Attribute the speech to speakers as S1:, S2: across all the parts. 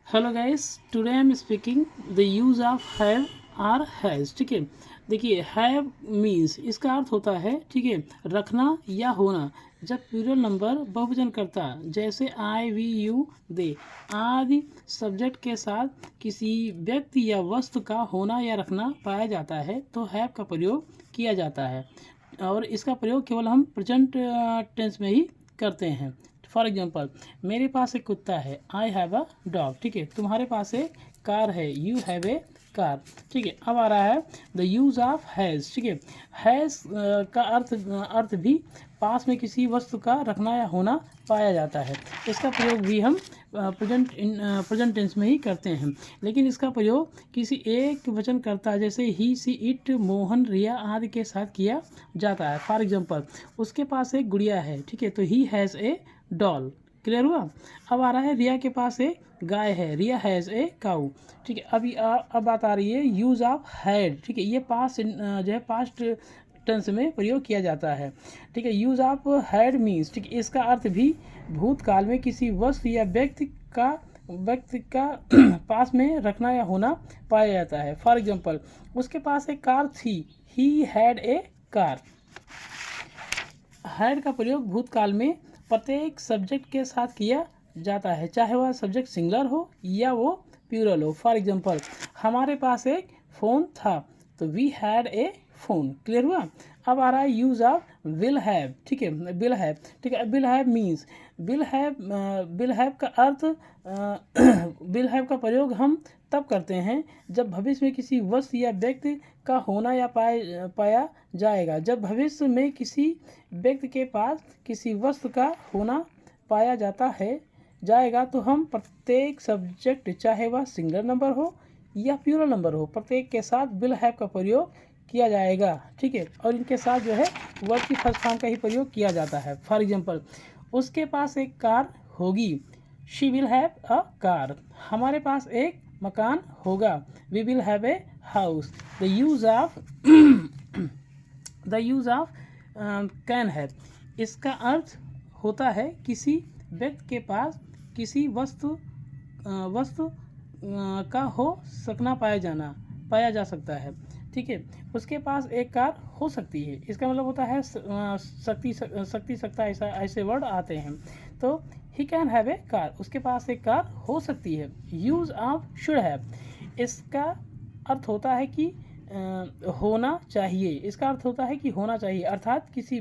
S1: Hello guys, today I am speaking the use of have or has. ठीक है, देखिए have means इसका अर्थ होता है, ठीक है, रखना या होना। जब प्लूरल नंबर बहुवचन करता जैसे आई वी यू दे आदि सब्जेक्ट के साथ किसी व्यक्ति या वस्तु का होना या रखना पाया जाता है तो हैव का प्रयोग किया जाता है। और इसका प्रयोग केवल हम प्रेजेंट टेंस में ही करते हैं। फॉर एग्जाम्पल, मेरे पास एक कुत्ता है, आई हैव अ डॉग। ठीक है, तुम्हारे पास एक कार है, यू हैव ए कार। ठीक है, अब आ रहा है द यूज ऑफ हैज़। ठीक है, हैज़ का अर्थ भी पास में किसी वस्तु का रखना या होना पाया जाता है। इसका प्रयोग भी हम प्रेजेंट टेंस में ही करते हैं, लेकिन इसका प्रयोग किसी एक वचन करता है जैसे ही, सी, इट, मोहन, रिया आदि के साथ किया जाता है। फॉर एग्जाम्पल, उसके पास एक गुड़िया है। ठीक है, तो he has a doll. Clear हुआ। अब आ रहा है रिया के पास एक गाय है, रिया हैज़ ए काऊ। ठीक है, अब बात आ रही है यूज़ ऑफ हैड। ठीक है, ये पास्ट जो है पास्ट टेंस में प्रयोग किया जाता है। ठीक है, यूज़ ऑफ हैड मीन्स, ठीक है, इसका अर्थ भी भूतकाल में किसी वस्तु या व्यक्ति का पास में रखना या होना पाया जाता है। फॉर एग्जाम्पल, उसके पास एक कार थी, he had a car. Had का प्रयोग भूतकाल में प्रत्येक सब्जेक्ट के साथ किया जाता है, चाहे वह सब्जेक्ट सिंगुलर हो या वो प्लूरल हो। फॉर एग्जांपल, हमारे पास एक फ़ोन था, तो we had a phone. Clear हुआ। अब आ रहा है यूज़ ऑफ विल हैव। ठीक है, विल हैव। ठीक है, will have means will have का अर्थ विल हैव का प्रयोग हम तब करते हैं जब भविष्य में किसी वस्तु या व्यक्ति का होना या पाया जाएगा। जब भविष्य में किसी व्यक्ति के पास किसी वस्तु का होना पाया जाएगा तो हम प्रत्येक सब्जेक्ट, चाहे वह सिंगुलर नंबर हो या प्लूरल नंबर हो, प्रत्येक के साथ विल हैव का प्रयोग किया जाएगा। ठीक है, और इनके साथ जो है वर्ड की फर्स्ट फॉर्म का ही प्रयोग किया जाता है। फॉर एग्जांपल, उसके पास एक कार होगी, she will have a car. हमारे पास एक मकान होगा, we will have a house. The use of can have, इसका अर्थ होता है किसी व्यक्ति के पास किसी वस्तु का हो सकना पाया जा सकता है। ठीक है, उसके पास एक कार हो सकती है, इसका मतलब होता है शक्ति सकता, ऐसे वर्ड आते हैं। तो he can have a car, उसके पास एक कार हो सकती है। यूज़ ऑफ शुड हैव, इसका अर्थ होता है कि होना चाहिए। इसका अर्थ होता है कि होना चाहिए, अर्थात किसी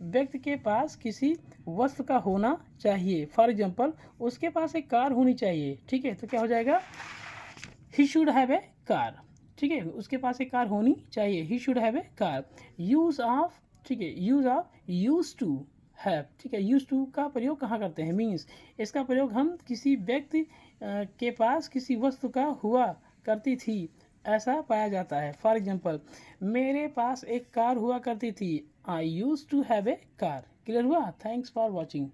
S1: व्यक्ति के पास किसी वस्तु का होना चाहिए। फॉर एग्जाम्पल, उसके पास एक कार होनी चाहिए। ठीक है, तो क्या हो जाएगा, he should have a car. ठीक है, उसके पास एक कार होनी चाहिए, he should have a car. Use of, ठीक है, use of use to have. ठीक है, यूज टू का प्रयोग कहाँ करते हैं, मीन्स इसका प्रयोग हम किसी व्यक्ति के पास किसी वस्तु का हुआ करती थी ऐसा पाया जाता है। फॉर एग्जाम्पल, मेरे पास एक कार हुआ करती थी, I used to have a car. Clear हुआ। Thanks for watching.